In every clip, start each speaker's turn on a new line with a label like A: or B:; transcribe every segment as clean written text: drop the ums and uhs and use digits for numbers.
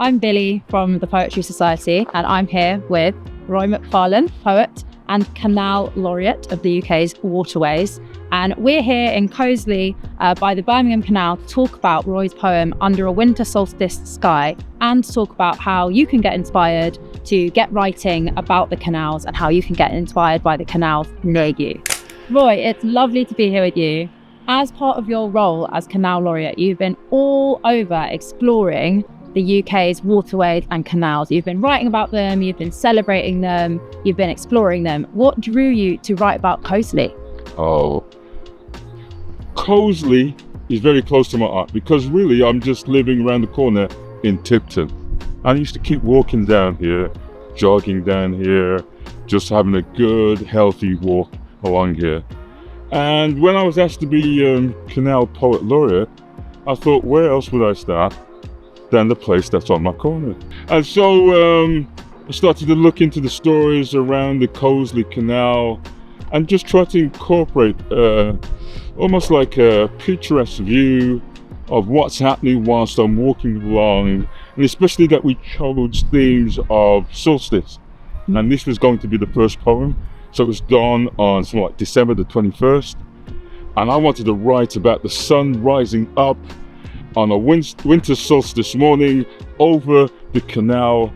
A: I'm Billie from the Poetry Society, and I'm here with Roy McFarlane, poet and Canal Laureate of the UK's waterways. And we're here in Coseley by the Birmingham Canal to talk about Roy's poem Under a Winter Solstice Sky, and to talk about how you can get inspired to get writing about the canals and how you can get inspired by the canals near you. Roy, it's lovely to be here with you. As part of your role as Canal Laureate, you've been all over exploring the UK's waterways and canals. You've been writing about them, you've been celebrating them, you've been exploring them. What drew you to write about Coseley?
B: Oh, Coseley is very close to my heart because really I'm just living around the corner in Tipton. I used to keep walking down here, jogging down here, just having a good, healthy walk along here. And when I was asked to be Canal Poet Laureate, I thought, where else would I start than the place that's on my corner? And so I started to look into the stories around the Coseley Canal and just try to incorporate almost like a picturesque view of what's happening whilst I'm walking along, and especially that we chose themes of solstice. And this was going to be the first poem. So it was done on something like December the 21st. And I wanted to write about the sun rising up on a winter solstice morning over the canal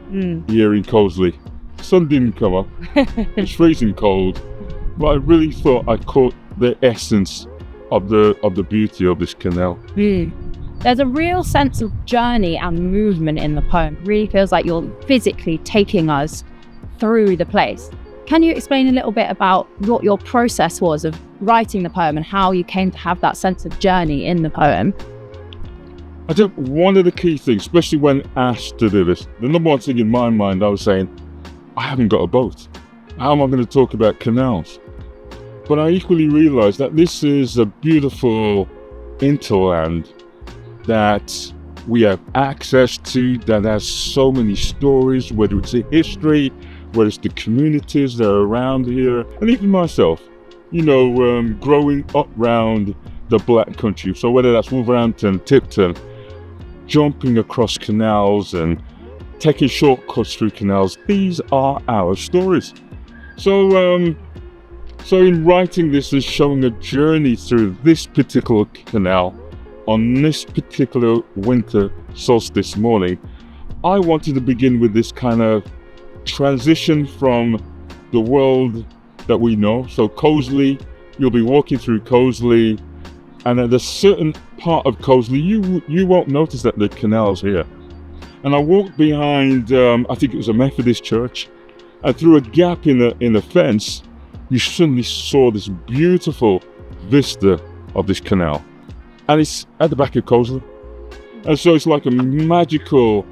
B: here in Coseley. The sun didn't come up. It's freezing cold. But I really thought I caught the essence of the beauty of this canal.
A: There's a real sense of journey and movement in the poem. It really feels like you're physically taking us through the place. Can you explain a little bit about what your process was of writing the poem and how you came to have that sense of journey in the poem?
B: I think one of the key things, especially when asked to do this, the number one thing in my mind, I was saying, I haven't got a boat. How am I going to talk about canals? But I equally realised that this is a beautiful hinterland that we have access to, that has so many stories, whether it's the history, whether it's the communities that are around here, and even myself, growing up around the Black Country. So whether that's Wolverhampton, Tipton, jumping across canals and taking shortcuts through canals, these are our stories. So in writing this and showing a journey through this particular canal on this particular winter solstice morning, I wanted to begin with this kind of transition from the world that we know. So Coseley, you'll be walking through Coseley, and at a certain part of Coseley, you won't notice that the canal's here. And I walked behind, I think it was a Methodist church, and through a gap in the fence, you suddenly saw this beautiful vista of this canal. And it's at the back of Coseley. And so it's like a magical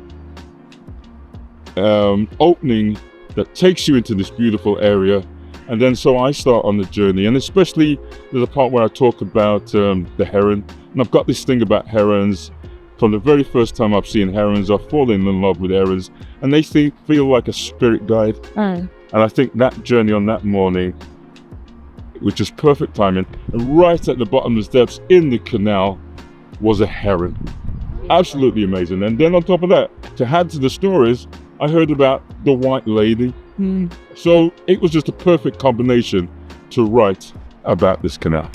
B: opening that takes you into this beautiful area. And then so I start on the journey, and especially there's a part where I talk about the heron. And I've got this thing about herons. From the very first time I've seen herons, I've fallen in love with herons, and they feel like a spirit guide. And I think that journey on that morning, which is perfect timing, and right at the bottom of the steps in the canal was a heron. Absolutely amazing. And then on top of that, to add to the stories, I heard about the White Lady. So it was just a perfect combination to write about this canal.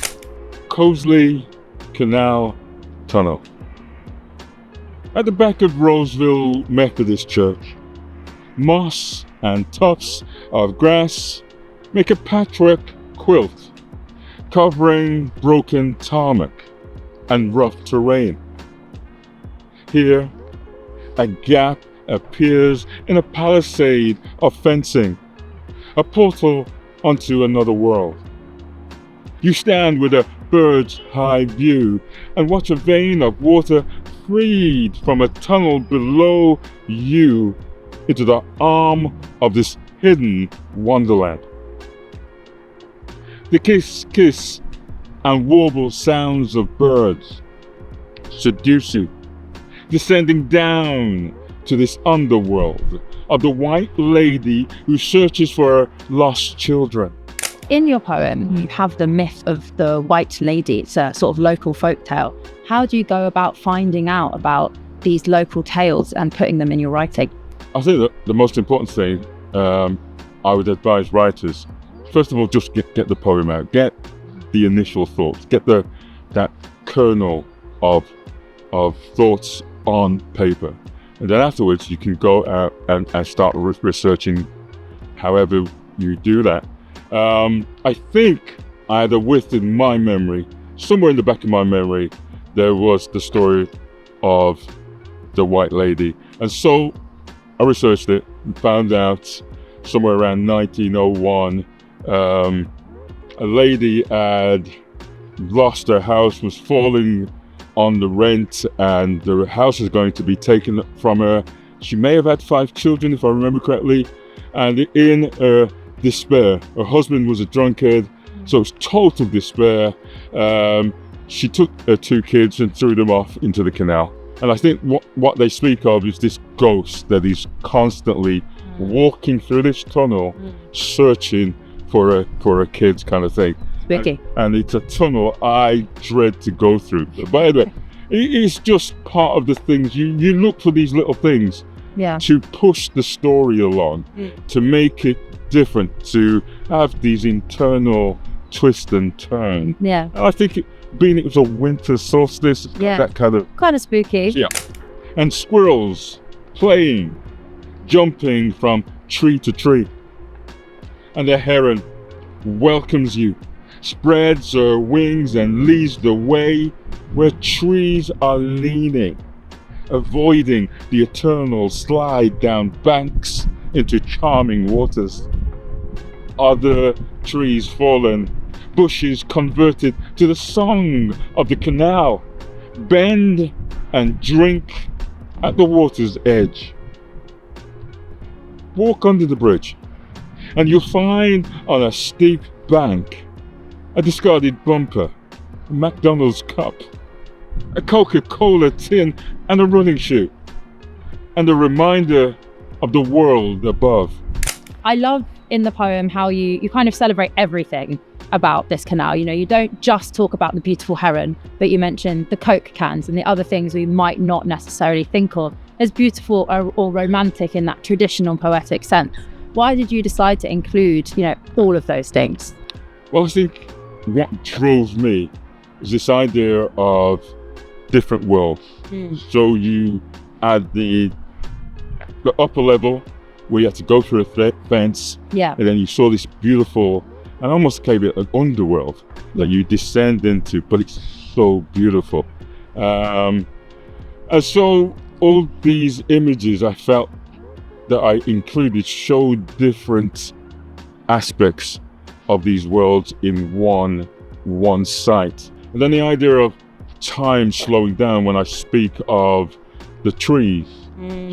B: Coseley Canal Tunnel. At the back of Roseville Methodist Church, moss and tufts of grass make a patchwork quilt covering broken tarmac and rough terrain. Here, a gap appears in a palisade of fencing, a portal onto another world. You stand with a bird's eye view and watch a vein of water freed from a tunnel below you into the arm of this hidden wonderland. The kiss and warble sounds of birds seduce you, descending down to this underworld of the White Lady who searches for her lost children.
A: In your poem, you have the myth of the White Lady. It's a sort of local folktale. How do you go about finding out about these local tales and putting them in your writing?
B: I think that the most important thing I would advise writers, first of all, just get the poem out, get the initial thoughts, get that kernel of thoughts on paper, and then afterwards you can go out and start researching. However you do that, I think I had a whiff in my memory, somewhere in the back of my memory, there was the story of the White Lady, and so I researched it and found out somewhere around 1901, a lady had lost her house, was falling on the rent, and the house is going to be taken from her. She may have had 5 children, if I remember correctly, and in her despair, her husband was a drunkard, so it was total despair. She took her 2 kids and threw them off into the canal. And I think what they speak of is this ghost that is constantly walking through this tunnel, searching for her kids, kind of thing.
A: Spooky.
B: And it's a tunnel I dread to go through. But by the way, it's just part of the things. You look for these little things to push the story along, to make it different, to have these internal twists and turns.
A: Yeah.
B: And I think being it was a winter solstice, that kind of
A: spooky.
B: Yeah. And squirrels playing, jumping from tree to tree. And the heron welcomes you, spreads her wings and leads the way where trees are leaning, avoiding the eternal slide down banks into charming waters. Other trees fallen, bushes converted to the song of the canal, bend and drink at the water's edge. Walk under the bridge, and you'll find on a steep bank a discarded bumper, a McDonald's cup, a Coca-Cola tin, and a running shoe, and a reminder of the world above.
A: I love in the poem how you kind of celebrate everything about this canal. You know, you don't just talk about the beautiful heron, but you mention the Coke cans and the other things we might not necessarily think of as beautiful or romantic in that traditional poetic sense. Why did you decide to include, all of those things?
B: Well, I think what drove me is this idea of different worlds. So you had the upper level where you had to go through a fence, and then you saw this beautiful, and almost came it an underworld that you descend into, but it's so beautiful. And so all these images I felt that I included showed different aspects of these worlds in one site. And then the idea of time slowing down when I speak of the trees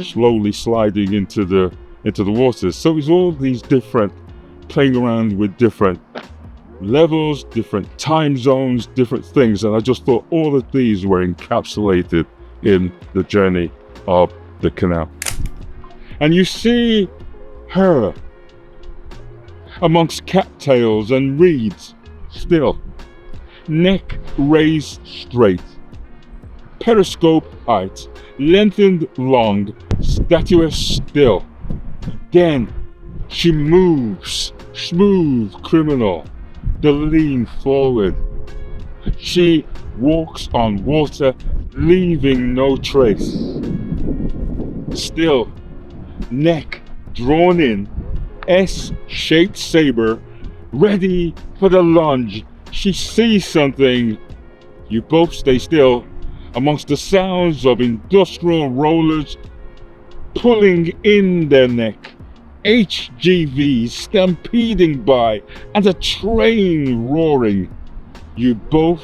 B: slowly sliding into the waters. So it's all these different, playing around with different levels, different time zones, different things. And I just thought all of these were encapsulated in the journey of the canal. And you see her amongst cattails and reeds, still, neck raised straight, periscope height, lengthened long, statuesque still. Then she moves, smooth criminal, the lean forward. She walks on water, leaving no trace. Still, neck drawn in, S-shaped saber, ready for the lunge. She sees something. You both stay still amongst the sounds of industrial rollers pulling in their neck, HGVs stampeding by, and a train roaring. You both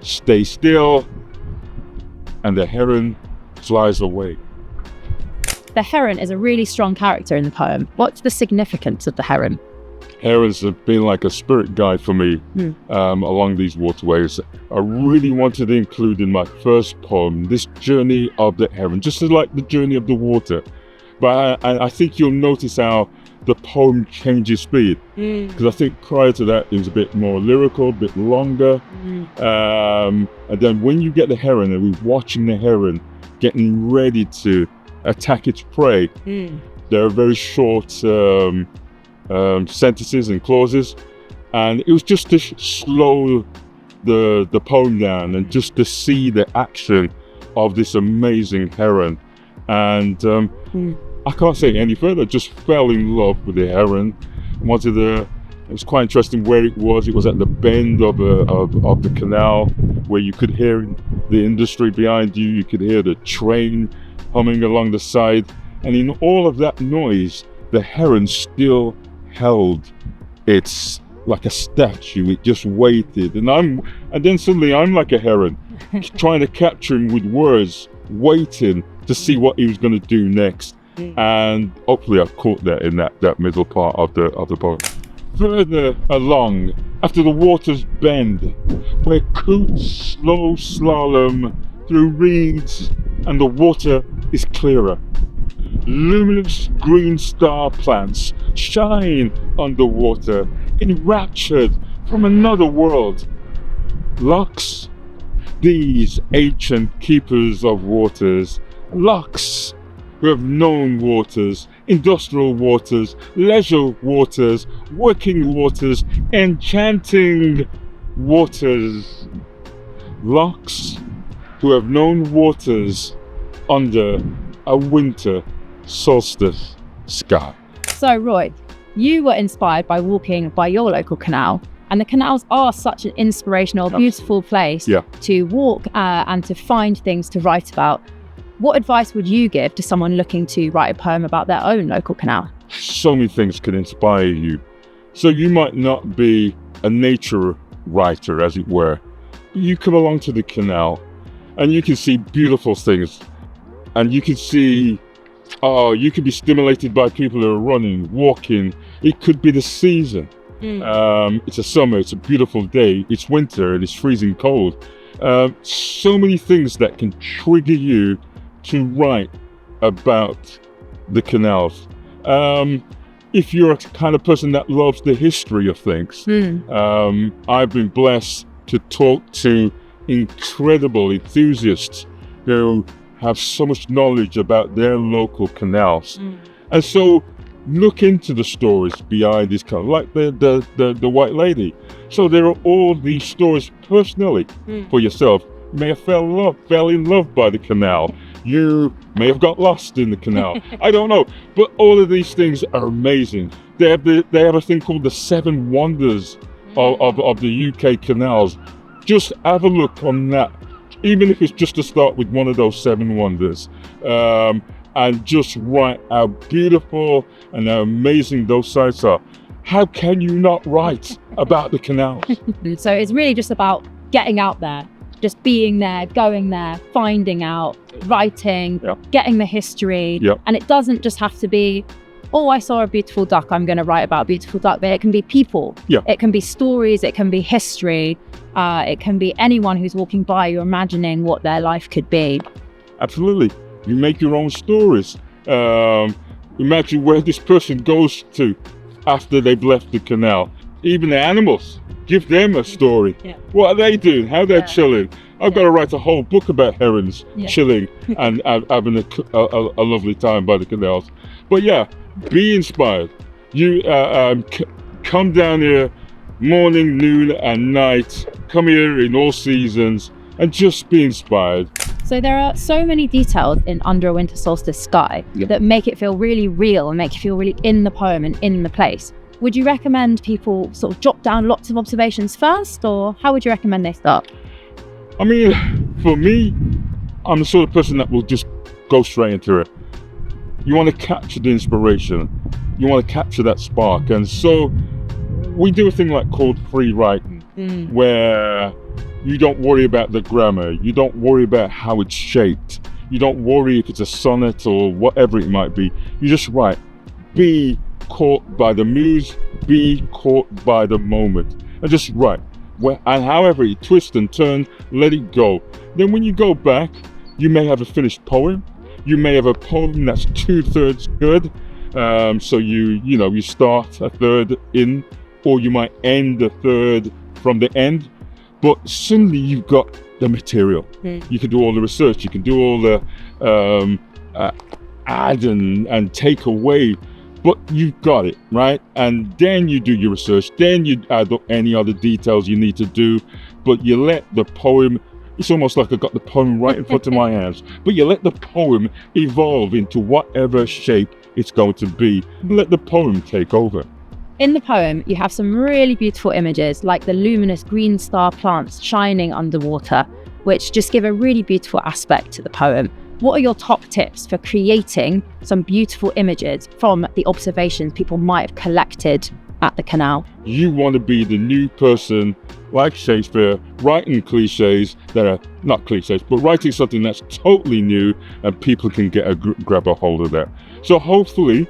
B: stay still, and the heron flies away.
A: The heron is a really strong character in the poem. What's the significance of the heron?
B: Herons have been like a spirit guide for me along these waterways. I really wanted to include in my first poem this journey of the heron, just like the journey of the water. But I think you'll notice how the poem changes speed, because I think prior to that it was a bit more lyrical, a bit longer. And then when you get the heron and we're watching the heron getting ready to attack its prey. There are very short sentences and clauses, and it was just to slow the poem down and just to see the action of this amazing heron. And I can't say any further, just fell in love with the heron. It was quite interesting where it was. It was at the bend of the canal, where you could hear the industry behind you. You could hear the train humming along the side. And in all of that noise, the heron still held its, like a statue. It just waited. And then suddenly I'm like a heron, trying to capture him with words, waiting to see what he was going to do next. And hopefully I've caught that in that middle part of the poem. Further along, after the waters bend, where coots slow slalom through reeds and the water is clearer, luminous green star plants shine underwater, enraptured from another world. Lochs, these ancient keepers of waters, lochs who have known waters, industrial waters, leisure waters, working waters, enchanting waters. Lochs who have known waters under a winter solstice sky.
A: So Roy, you were inspired by walking by your local canal, and the canals are such an inspirational, beautiful place to walk and to find things to write about. What advice would you give to someone looking to write a poem about their own local canal?
B: So many things can inspire you. So you might not be a nature writer, as it were. You come along to the canal and you can see beautiful things. And you can see, you could be stimulated by people who are running, walking. It could be the season. It's a summer, it's a beautiful day. It's winter and it's freezing cold. So many things that can trigger you to write about the canals. If you're a kind of person that loves the history of things, I've been blessed to talk to incredible enthusiasts who have so much knowledge about their local canals. And so look into the stories behind this canal, like the White Lady. So there are all these stories personally for yourself. You may have fell in love by the canal. You may have got lost in the canal. I don't know. But all of these things are amazing. They have a thing called the Seven Wonders of the UK canals. Just have a look on that, even if it's just to start with one of those seven wonders. And just write how beautiful and how amazing those sites are. How can you not write about the canals?
A: So it's really just about getting out there, just being there, going there, finding out, writing, getting the history. And it doesn't just have to be, oh, I saw a beautiful duck, I'm going to write about a beautiful duck. But it can be people, it can be stories, it can be history, it can be anyone who's walking by, you're imagining what their life could be.
B: Absolutely. You make your own stories. Imagine where this person goes to after they've left the canal. Even the animals, give them a story. What are they doing? How they're chilling? I've got to write a whole book about herons chilling and having a lovely time by the canals. But be inspired. You come down here morning, noon and night. Come here in all seasons and just be inspired.
A: So there are so many details in Under a Winter Solstice Sky that make it feel really real and make you feel really in the poem and in the place. Would you recommend people sort of jot down lots of observations first, or how would you recommend they start?
B: I mean, for me, I'm the sort of person that will just go straight into it. You want to capture the inspiration. You want to capture that spark. And so we do a thing called free writing, where you don't worry about the grammar. You don't worry about how it's shaped. You don't worry if it's a sonnet or whatever it might be. You just write. Be caught by the muse. Be caught by the moment. And just write. And however you twist and turn, let it go. Then when you go back, you may have a finished poem. You may have a poem that's 2/3 good. So you start a third in, or you might end a third from the end. But suddenly you've got the material. You can do all the research, you can do all the add and take away, but you've got it, right? And then you do your research, then you add up any other details you need to do, but you let the poem, it's almost like I got the poem right in front of my hands, but you let the poem evolve into whatever shape it's going to be. Let the poem take over.
A: In the poem, you have some really beautiful images like the luminous green star plants shining underwater, which just give a really beautiful aspect to the poem. What are your top tips for creating some beautiful images from the observations people might have collected at the canal?
B: You want to be the new person, like Shakespeare, writing cliches that are not cliches, but writing something that's totally new and people can get grab a hold of that. So hopefully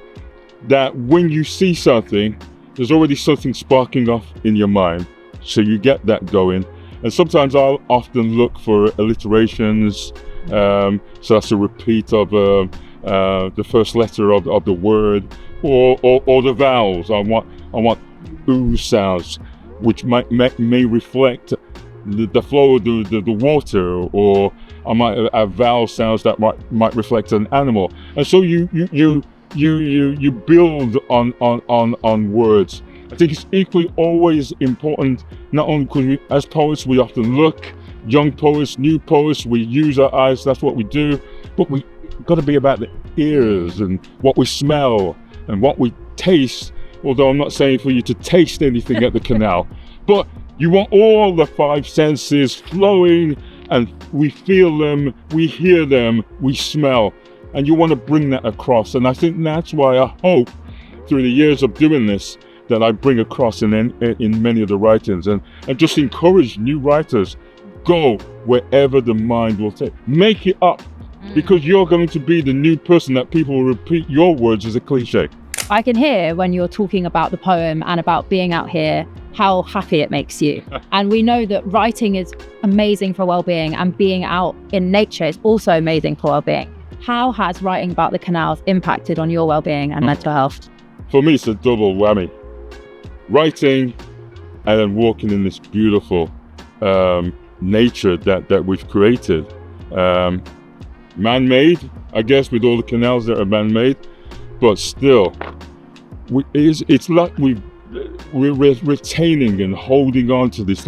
B: that when you see something, there's already something sparking off in your mind, so you get that going. And sometimes I'll often look for alliterations, so that's a repeat of the first letter of the word, or the vowels. I want ooh sounds, which may reflect the flow of the water, or I might have vowel sounds that might reflect an animal. And so you build on words. I think it's equally always important, not only because as poets we often look, young poets, new poets, we use our eyes, that's what we do, but we got to be about the ears and what we smell and what we taste, although I'm not saying for you to taste anything at the canal, but you want all the five senses flowing, and we feel them, we hear them, we smell. And you want to bring that across. And I think that's why I hope through the years of doing this that I bring across in many of the writings, and just encourage new writers, go wherever the mind will take. Make it up, because you're going to be the new person that people will repeat your words as a cliche.
A: I can hear when you're talking about the poem and about being out here, how happy it makes you. And we know that writing is amazing for well-being, and being out in nature is also amazing for well-being. How has writing about the canals impacted on your well-being and mental health?
B: For me, it's a double whammy. Writing and then walking in this beautiful nature that we've created. Man-made, I guess, with all the canals that are man-made, but still, it's like we're retaining and holding on to this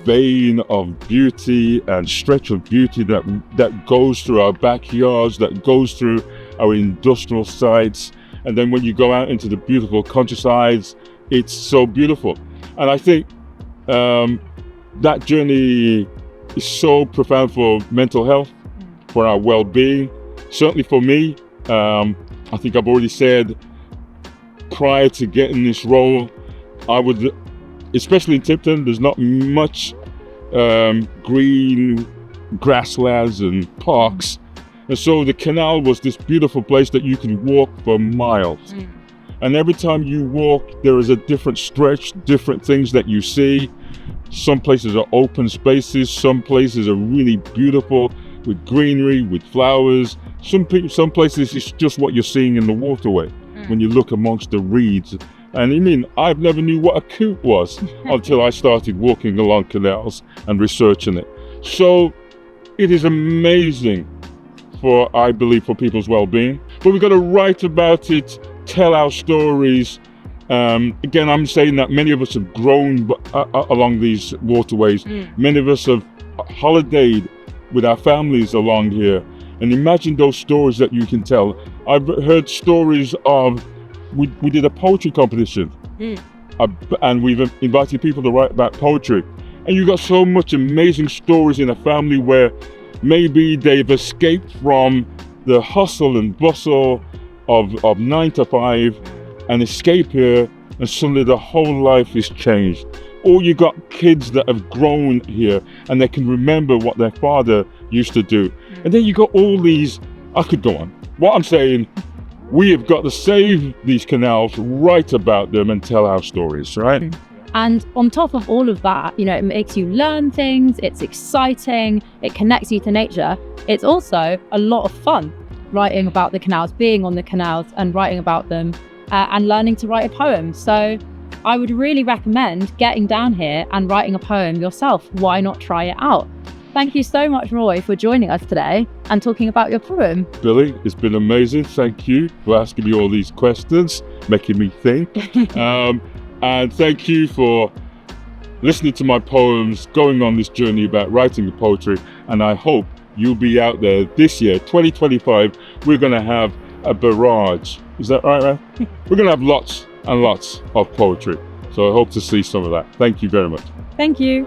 B: vein of beauty and stretch of beauty that goes through our backyards, that goes through our industrial sites, and then when you go out into the beautiful countrysides, it's so beautiful. And I think that journey is so profound for mental health, for our well-being. Certainly for me, I think I've already said, prior to getting this role, I would, especially in Tipton, there's not much green grasslands and parks. And so the canal was this beautiful place that you can walk for miles. And every time you walk, there is a different stretch, different things that you see. Some places are open spaces, some places are really beautiful with greenery, with flowers. Some places it's just what you're seeing in the waterway when you look amongst the reeds. And I mean, I've never knew what a coot was until I started walking along canals and researching it. So it is amazing I believe, for people's well-being. But we've got to write about it, tell our stories. Again, I'm saying that many of us have grown along these waterways. Many of us have holidayed with our families along here. And imagine those stories that you can tell. I've heard stories of, we did a poetry competition. And we've invited people to write about poetry. And you got so much amazing stories in a family where maybe they've escaped from the hustle and bustle of 9 to 5 and escape here, and suddenly the whole life is changed. Or you got kids that have grown here and they can remember what their father used to do. And then you got all these, I could go on. What I'm saying, we have got to save these canals, write about them and tell our stories, right?
A: And on top of all of that, you know, it makes you learn things, it's exciting, it connects you to nature. It's also a lot of fun writing about the canals, being on the canals and writing about them and learning to write a poem. So I would really recommend getting down here and writing a poem yourself. Why not try it out? Thank you so much, Roy, for joining us today and talking about your poem.
B: Billie, it's been amazing. Thank you for asking me all these questions, making me think. And thank you for listening to my poems, going on this journey about writing the poetry. And I hope you'll be out there this year, 2025. We're going to have a barrage. Is that right, man? We're going to have lots and lots of poetry. So I hope to see some of that. Thank you very much.
A: Thank you.